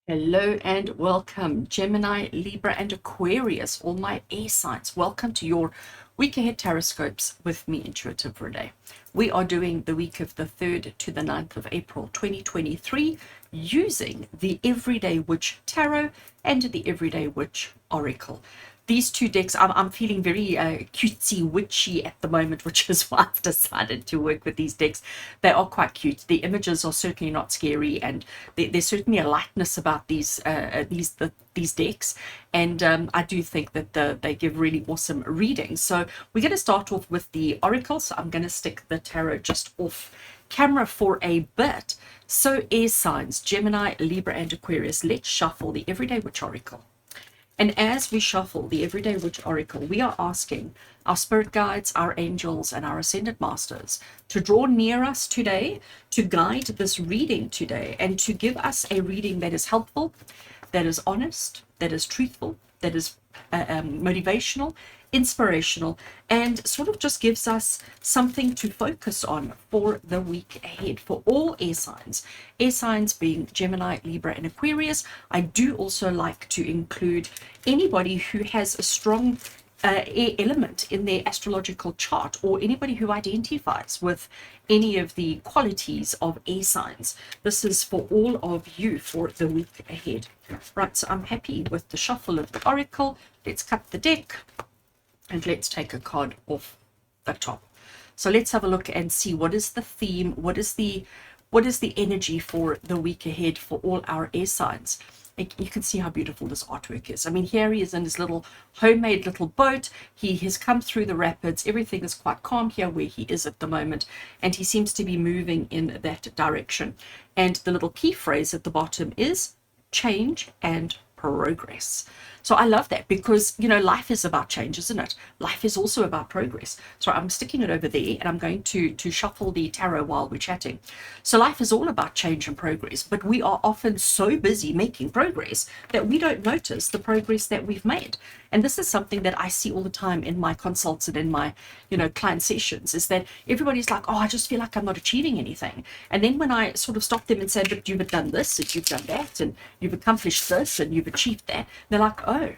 Hello and welcome, Gemini, Libra, and Aquarius, all my air signs. Welcome to your week ahead TarotScopes with me, Intuitive Rene. We are doing the week of the 3rd to the 9th of April 2023 using the Everyday Witch Tarot and the Everyday Witch Oracle. These two decks, I'm feeling very cutesy witchy at the moment, which is why I've decided to work with these decks. They are quite cute. The images are certainly not scary, and there's certainly a lightness about these decks. And I do think that they give really awesome readings. So we're going to start off with the Oracle. So I'm going to stick the tarot just off camera for a bit. So air signs, Gemini, Libra, and Aquarius, let's shuffle the Everyday Witch Oracle. And as we shuffle the Everyday Witch Oracle, we are asking our spirit guides, our angels, and our ascended masters to draw near us today, to guide this reading today, and to give us a reading that is helpful, that is honest, that is truthful, that is motivational, inspirational, and sort of just gives us something to focus on for the week ahead for all air signs being Gemini, Libra, and Aquarius. I do also like to include anybody who has a strong air element in their astrological chart, or anybody who identifies with any of the qualities of air signs. This is for all of you for the week ahead. Right, so I'm happy with the shuffle of the oracle. Let's cut the deck and let's take a card off the top. So let's have a look and see what is the theme, what is the energy for the week ahead for all our air signs. You can see how beautiful this artwork is. I mean, here he is in his little homemade little boat. He has come through the rapids. Everything is quite calm here where he is at the moment, and he seems to be moving in that direction. And the little key phrase at the bottom is change and progress. So I love that because, you know, life is about change, isn't it? Life is also about progress. So I'm sticking it over there and I'm going to shuffle the tarot while we're chatting. So life is all about change and progress, but we are often so busy making progress that we don't notice the progress that we've made. And this is something that I see all the time in my consults and in my, client sessions, is that everybody's like, oh, I just feel like I'm not achieving anything. And then when I sort of stop them and say, but you've done this and you've done that and you've accomplished this and you've achieved that, they're like, oh,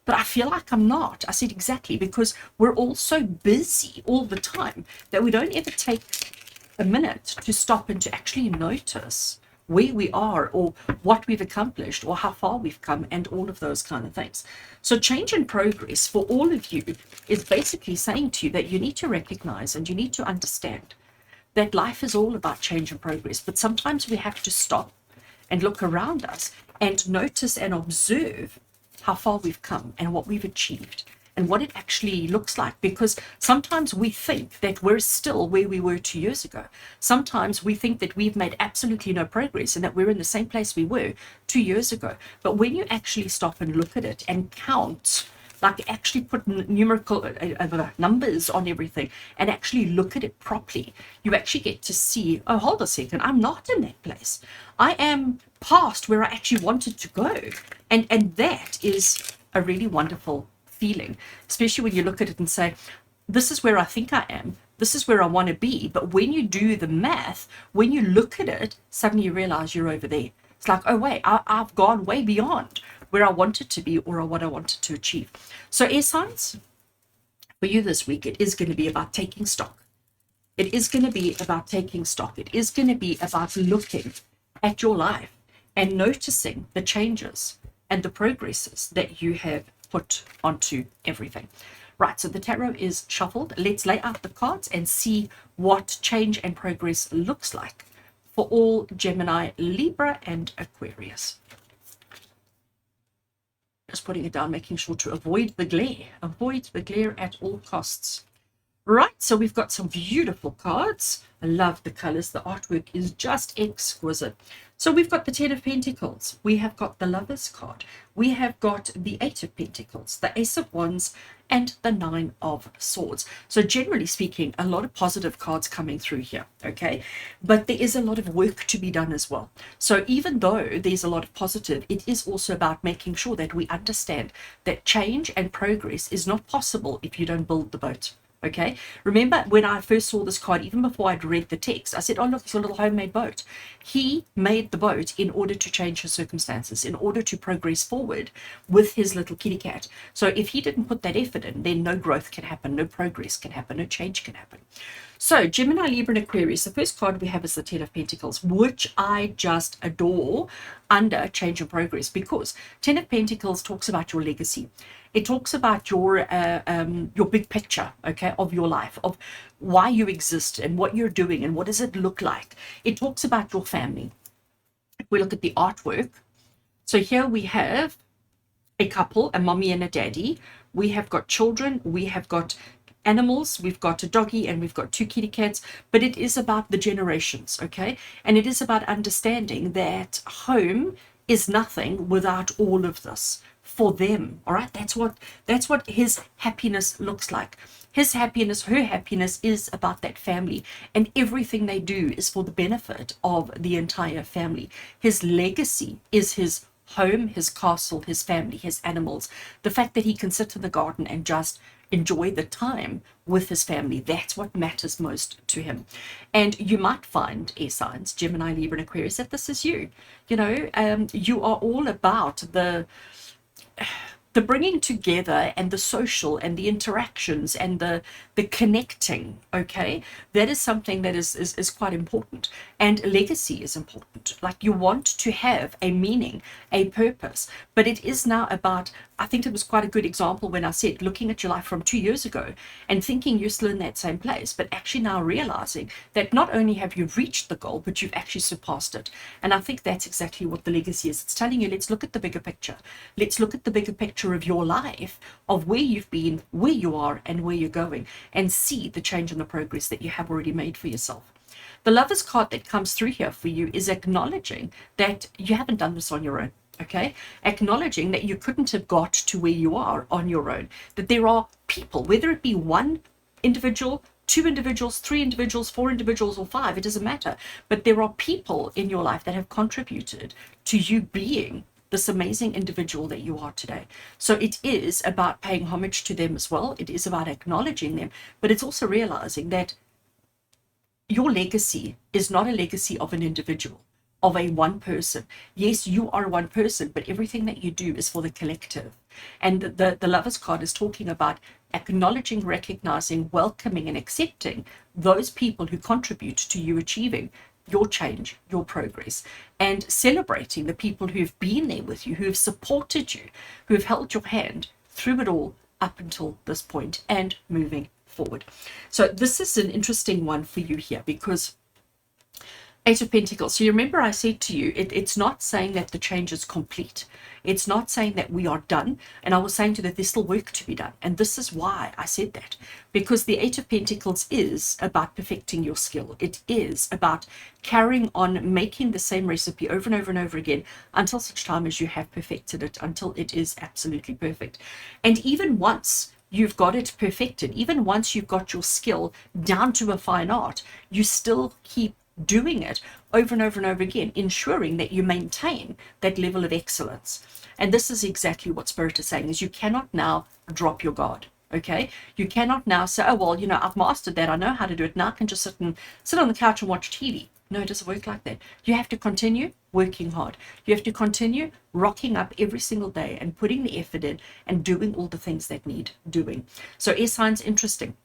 but I feel like I'm not. I said, exactly, because we're all so busy all the time that we don't ever take a minute to stop and to actually notice where we are or what we've accomplished or how far we've come and all of those kind of things. So change and progress for all of you is basically saying to you that you need to recognize and you need to understand that life is all about change and progress. But sometimes we have to stop and look around us and notice and observe how far we've come and what we've achieved and what it actually looks like, because sometimes we think that we're still where we were 2 years ago. Sometimes we think that we've made absolutely no progress and that we're in the same place we were 2 years ago. But when you actually stop and look at it and count, like actually put numerical numbers on everything and actually look at it properly, you actually get to see, oh, hold a second, I'm not in that place. I am past where I actually wanted to go. And that is a really wonderful feeling, especially when you look at it and say, this is where I think I am, this is where I want to be. But when you do the math, when you look at it, suddenly you realize you're over there. It's like, oh, wait, I've gone way beyond where I wanted to be or what I wanted to achieve. So air signs, for you this week, it is going to be about taking stock. It is going to be about taking stock. It is going to be about looking at your life and noticing the changes and the progresses that you have put onto everything. Right, so the tarot is shuffled. Let's lay out the cards and see what change and progress looks like for all Gemini, Libra, and Aquarius. Just putting it down, making sure to avoid the glare at all costs. Right, so we've got some beautiful cards. I love the colors. The artwork is just exquisite. So we've got the Ten of Pentacles. We have got the Lovers card. We have got the Eight of Pentacles, the Ace of Wands, and the Nine of Swords. So generally speaking, a lot of positive cards coming through here, okay? But there is a lot of work to be done as well. So even though there's a lot of positive, it is also about making sure that we understand that change and progress is not possible if you don't build the boat. Okay, remember when I first saw this card, even before I'd read the text, I said, oh, look, it's a little homemade boat. He made the boat in order to change his circumstances, in order to progress forward with his little kitty cat. So if he didn't put that effort in, then no growth can happen, no progress can happen, no change can happen. So Gemini, Libra, and Aquarius, the first card we have is the Ten of Pentacles, which I just adore under change and progress, because Ten of Pentacles talks about your legacy. It talks about your big picture, okay, of your life, of why you exist and what you're doing and what does it look like. It talks about your family. If we look at the artwork, so here we have a couple, a mommy and a daddy. We have got children, we have got animals, we've got a doggy, and we've got two kitty cats, but it is about the generations, okay? And it is about understanding that home is nothing without all of this for them. All right, that's what his happiness looks like. His happiness, her happiness is about that family, and everything they do is for the benefit of the entire family. His legacy is his home, his castle, his family, his animals. The fact that he can sit in the garden and just enjoy the time with his family, that's what matters most to him. And you might find, air signs, Gemini, Libra, and Aquarius, that this is you. You know, you are all about the bringing together and the social and the interactions and the connecting, okay? That is something that is quite important. And legacy is important. Like, you want to have a meaning, a purpose, but it is now about, I think it was quite a good example when I said looking at your life from 2 years ago and thinking you're still in that same place, but actually now realizing that not only have you reached the goal, but you've actually surpassed it. And I think that's exactly what the legacy is. It's telling you, let's look at the bigger picture. Let's look at the bigger picture of your life, of where you've been, where you are, and where you're going, and see the change and the progress that you have already made for yourself. The Lovers card that comes through here for you is acknowledging that you haven't done this on your own. Okay, acknowledging that you couldn't have got to where you are on your own, that there are people, whether it be one individual, two individuals, three individuals, four individuals, or five, it doesn't matter, but there are people in your life that have contributed to you being this amazing individual that you are today. So it is about paying homage to them as well. It is about acknowledging them, but it's also realizing that your legacy is not a legacy of an individual, of a one person. Yes, you are one person, but everything that you do is for the collective. And the Lovers card is talking about acknowledging, recognizing, welcoming, and accepting those people who contribute to you achieving your change, your progress, and celebrating the people who've been there with you, who have supported you, who have held your hand through it all up until this point and moving forward. So this is an interesting one for you here, because Eight of Pentacles. So you remember I said to you, it's not saying that the change is complete. It's not saying that we are done. And I was saying to you that there's still work to be done. And this is why I said that. Because the Eight of Pentacles is about perfecting your skill. It is about carrying on, making the same recipe over and over and over again until such time as you have perfected it, until it is absolutely perfect. And even once you've got it perfected, even once you've got your skill down to a fine art, you still keep doing it over and over and over again, ensuring that you maintain that level of excellence. And this is exactly what Spirit is saying, is you cannot now drop your guard. Okay, you cannot now say, oh well, you know, I've mastered that, I know how to do it, now I can just sit on the couch and watch TV. No, it doesn't work like that. You have to continue working hard. You have to continue rocking up every single day and putting the effort in and doing all the things that need doing. So air signs, interesting.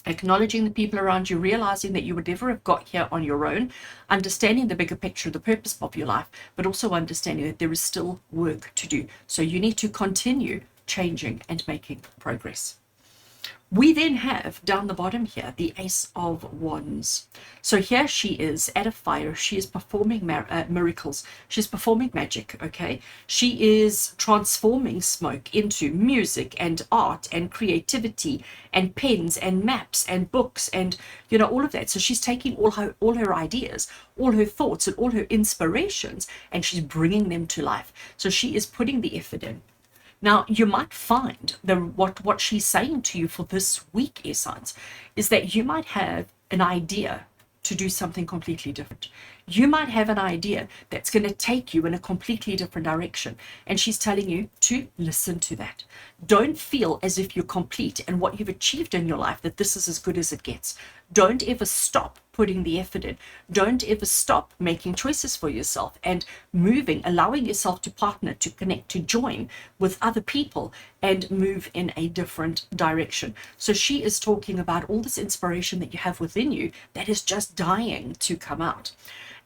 Acknowledging the people around you, realizing that you would never have got here on your own, understanding the bigger picture, the purpose of your life, but also understanding that there is still work to do. So you need to continue changing and making progress. We then have down the bottom here the Ace of Wands. So here she is at a fire. She is performing miracles. She's performing magic, okay? She is transforming smoke into music and art and creativity and pens and maps and books and, you know, all of that. So she's taking all her ideas, all her thoughts and all her inspirations, and she's bringing them to life. So she is putting the effort in. Now, you might find what she's saying to you for this week, air signs, is that you might have an idea to do something completely different. You might have an idea that's going to take you in a completely different direction, and she's telling you to listen to that. Don't feel as if you're complete and what you've achieved in your life, that this is as good as it gets. Don't ever stop putting the effort in. Don't ever stop making choices for yourself and moving, allowing yourself to partner, to connect, to join with other people and move in a different direction. So she is talking about all this inspiration that you have within you that is just dying to come out.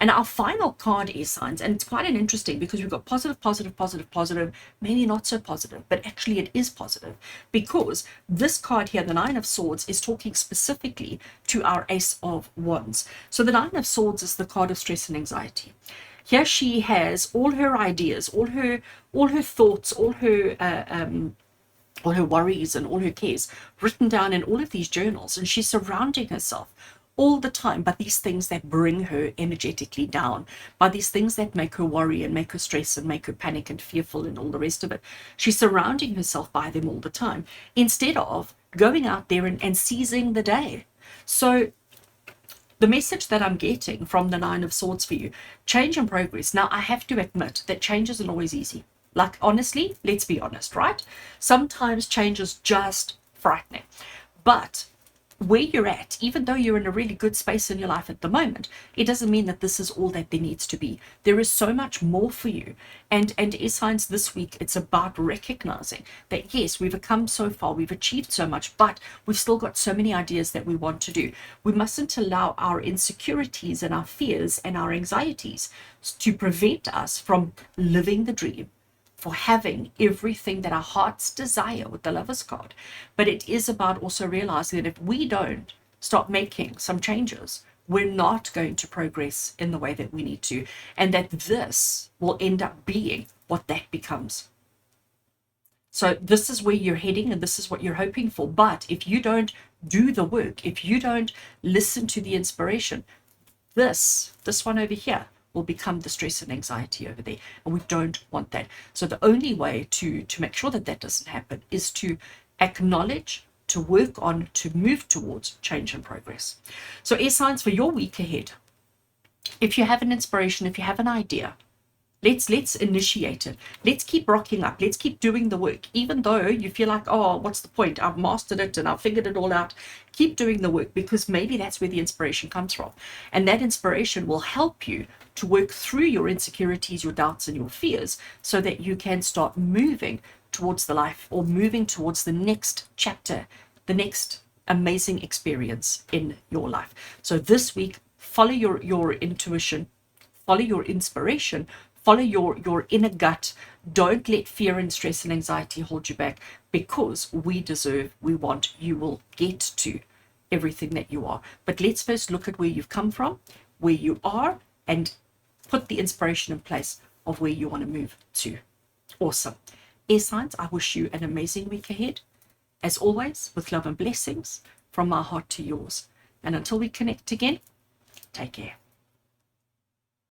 And our final card is signs, and it's quite an interesting, because we've got positive, positive, positive, positive, maybe not so positive, but actually it is positive, because this card here, the Nine of Swords, is talking specifically to our Ace of Wands. So the Nine of Swords is the card of stress and anxiety. Here she has all her ideas, all her thoughts, all her worries and all her cares written down in all of these journals, and she's surrounding herself all the time by these things that bring her energetically down, by these things that make her worry and make her stress and make her panic and fearful and all the rest of it. She's surrounding herself by them all the time, instead of going out there and seizing the day. So the message that I'm getting from the Nine of Swords for you, change and progress. Now, I have to admit that change isn't always easy. Like, honestly, let's be honest, right? Sometimes change is just frightening. But where you're at, even though you're in a really good space in your life at the moment, it doesn't mean that this is all that there needs to be. There is so much more for you. And signs this week, it's about recognizing that yes, we've come so far, we've achieved so much, but we've still got so many ideas that we want to do. We mustn't allow our insecurities and our fears and our anxieties to prevent us from living the dream, for having everything that our hearts desire with the Lover's card. But it is about also realizing that if we don't start making some changes, we're not going to progress in the way that we need to, and that this will end up being what that becomes. So this is where you're heading, and this is what you're hoping for. But if you don't do the work, if you don't listen to the inspiration, this one over here will become the stress and anxiety over there, and we don't want that. So the only way to make sure that that doesn't happen is to acknowledge, to work on, to move towards change and progress. So air signs, for your week ahead, if you have an inspiration, if you have an idea, let's initiate it. Let's keep rocking up. Let's keep doing the work. Even though you feel like, oh, what's the point? I've mastered it and I've figured it all out. Keep doing the work, because maybe that's where the inspiration comes from. And that inspiration will help you to work through your insecurities, your doubts, and your fears, so that you can start moving towards the life, or moving towards the next chapter, the next amazing experience in your life. So this week, follow your intuition, follow your inspiration, follow your inner gut. Don't let fear and stress and anxiety hold you back, because we deserve, we want, you will get to everything that you are. But let's first look at where you've come from, where you are, and put the inspiration in place of where you want to move to. Awesome. Air signs, I wish you an amazing week ahead. As always, with love and blessings from my heart to yours. And until we connect again, take care.